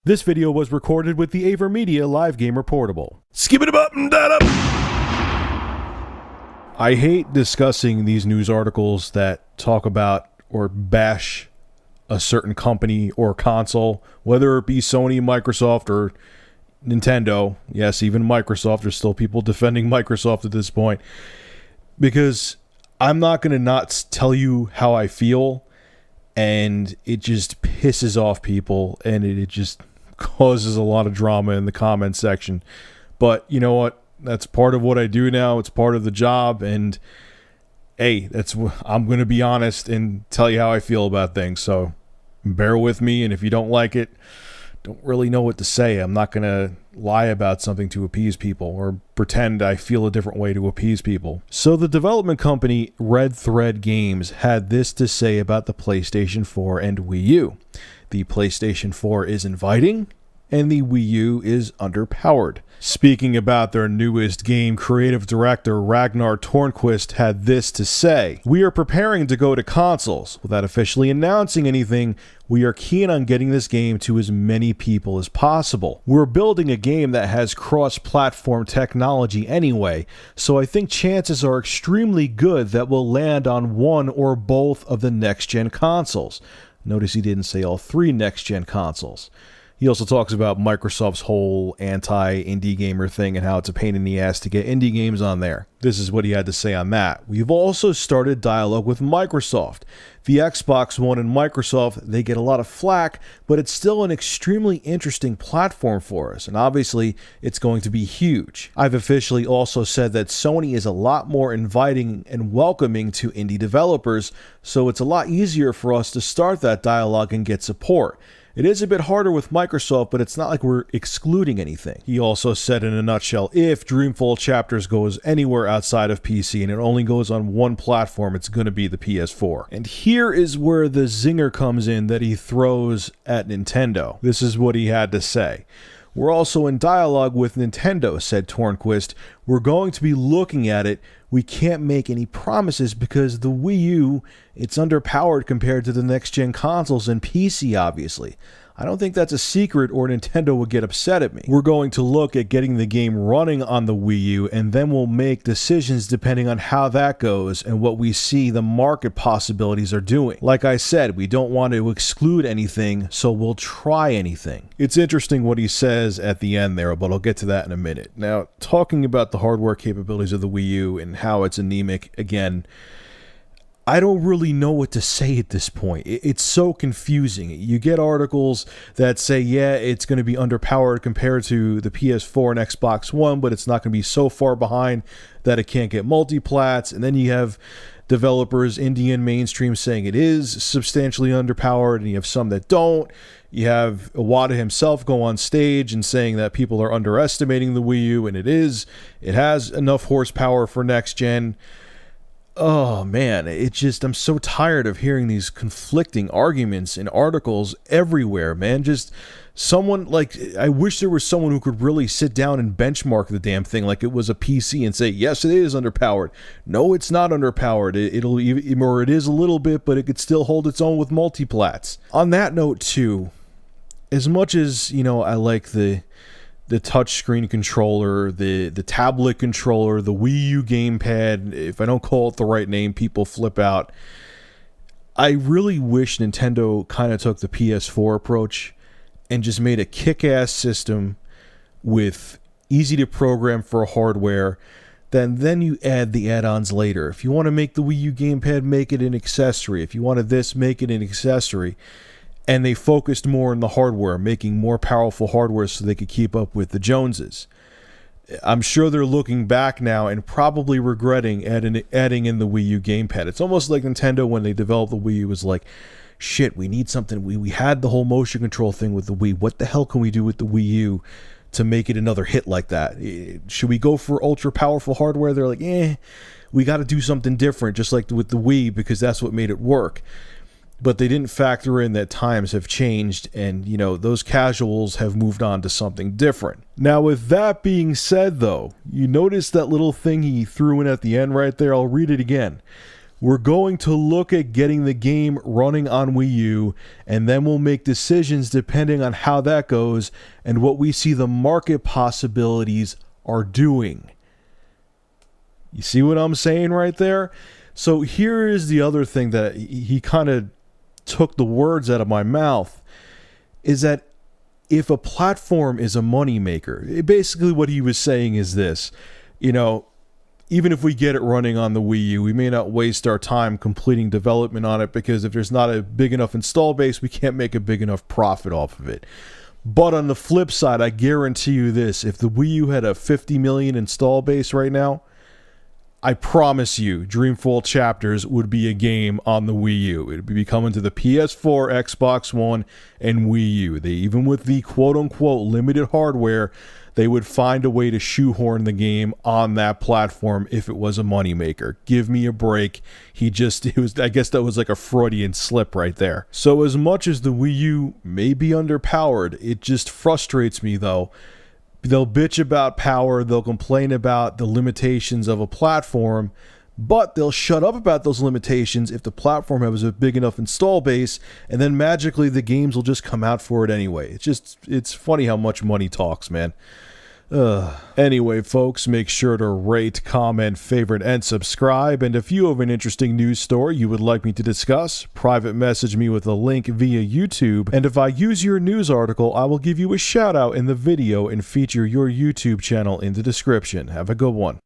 This video was recorded with the AverMedia Live Gamer Portable. Skip it up and that up! I hate discussing these news articles that talk about or bash a certain company or console, whether it be Sony, Microsoft, or Nintendo. Yes, even Microsoft. There's still people defending Microsoft at this point. Because I'm not going to not tell you how I feel, and it just pisses off people, and it just causes a lot of drama in the comment section. But you know what? That's part of what I do now. It's part of the job, and hey, I'm going to be honest and tell you how I feel about things. So bear with me, and if you don't like it, don't really know what to say. I'm not going to lie about something to appease people or pretend I feel a different way to appease people. So the development company Red Thread Games had this to say about the PlayStation 4 and Wii U. The PlayStation 4 is inviting, and the Wii U is underpowered. Speaking about their newest game, creative director Ragnar Tornquist had this to say: "We are preparing to go to consoles. Without officially announcing anything, we are keen on getting this game to as many people as possible. We're building a game that has cross-platform technology anyway, so I think chances are extremely good that we'll land on one or both of the next-gen consoles." Notice he didn't say all three next-gen consoles. He also talks about Microsoft's whole anti-indie gamer thing and how it's a pain in the ass to get indie games on there. This is what he had to say on that. "We've also started dialogue with Microsoft. The Xbox One and Microsoft, they get a lot of flack, but it's still an extremely interesting platform for us, and obviously it's going to be huge. I've officially also said that Sony is a lot more inviting and welcoming to indie developers, so it's a lot easier for us to start that dialogue and get support. It is a bit harder with Microsoft, but it's not like we're excluding anything." He also said in a nutshell, if Dreamfall Chapters goes anywhere outside of PC and it only goes on one platform, it's going to be the PS4. And here is where the zinger comes in that he throws at Nintendo. This is what he had to say. "We're also in dialogue with Nintendo," said Tornquist. "We're going to be looking at it. We can't make any promises because the Wii U, it's underpowered compared to the next-gen consoles and PC, obviously. I don't think that's a secret or Nintendo would get upset at me. We're going to look at getting the game running on the Wii U, and then we'll make decisions depending on how that goes and what we see the market possibilities are doing. Like I said, we don't want to exclude anything, so we'll try anything." It's interesting what he says at the end there, but I'll get to that in a minute. Now, talking about the hardware capabilities of the Wii U and how it's anemic, again, I don't really know what to say at this point. It's so confusing. You get articles that say, yeah, it's going to be underpowered compared to the PS4 and Xbox One, but it's not going to be so far behind that it can't get multiplats. And then you have developers, indie and mainstream, saying it is substantially underpowered, and you have some that don't. You have Iwata himself go on stage and saying that people are underestimating the Wii U, and it is. It has enough horsepower for next gen. Oh man, I'm so tired of hearing these conflicting arguments and articles everywhere, man. Just someone, I wish there was someone who could really sit down and benchmark the damn thing like it was a PC and say, yes, it is underpowered. No, it's not underpowered. It is a little bit, but it could still hold its own with multiplats. On that note too, as much as, I like the touchscreen controller, the tablet controller, the Wii U gamepad. If I don't call it the right name, people flip out. I really wish Nintendo kind of took the PS4 approach and just made a kick-ass system with easy to program for hardware. Then you add the add-ons later. If you want to make the Wii U gamepad, make it an accessory. If you wanted this, make it an accessory. And they focused more on the hardware, making more powerful hardware so they could keep up with the Joneses. I'm sure they're looking back now and probably regretting adding in the Wii U gamepad. It's almost like Nintendo, when they developed the Wii U, was like, shit, we need something. We had the whole motion control thing with the Wii. What the hell can we do with the Wii U to make it another hit like that? Should we go for ultra powerful hardware? They're like, we got to do something different, just like with the Wii, because that's what made it work. But they didn't factor in that times have changed, and those casuals have moved on to something different. Now, with that being said, though, you notice that little thing he threw in at the end right there? I'll read it again. We're going to look at getting the game running on Wii U, and then we'll make decisions depending on how that goes and what we see the market possibilities are doing. You see what I'm saying right there? So here is the other thing that he kind of took the words out of my mouth, is that if a platform is a moneymaker, basically what he was saying is this, you know, even if we get it running on the Wii U, we may not waste our time completing development on it, because if there's not a big enough install base, we can't make a big enough profit off of it. But on the flip side, I guarantee you this, if the Wii U had a 50 million install base right now, I promise you, Dreamfall Chapters would be a game on the Wii U. It would be coming to the PS4, Xbox One, and Wii U. Even with the quote-unquote limited hardware, they would find a way to shoehorn the game on that platform if it was a moneymaker. Give me a break. I guess that was like a Freudian slip right there. So as much as the Wii U may be underpowered, it just frustrates me though. They'll bitch about power, they'll complain about the limitations of a platform, but they'll shut up about those limitations if the platform has a big enough install base, and then magically the games will just come out for it anyway. It's funny how much money talks, man. Anyway, folks, make sure to rate, comment, favorite, and subscribe. And if you have an interesting news story you would like me to discuss, private message me with a link via YouTube. And if I use your news article, I will give you a shout out in the video and feature your YouTube channel in the description. Have a good one.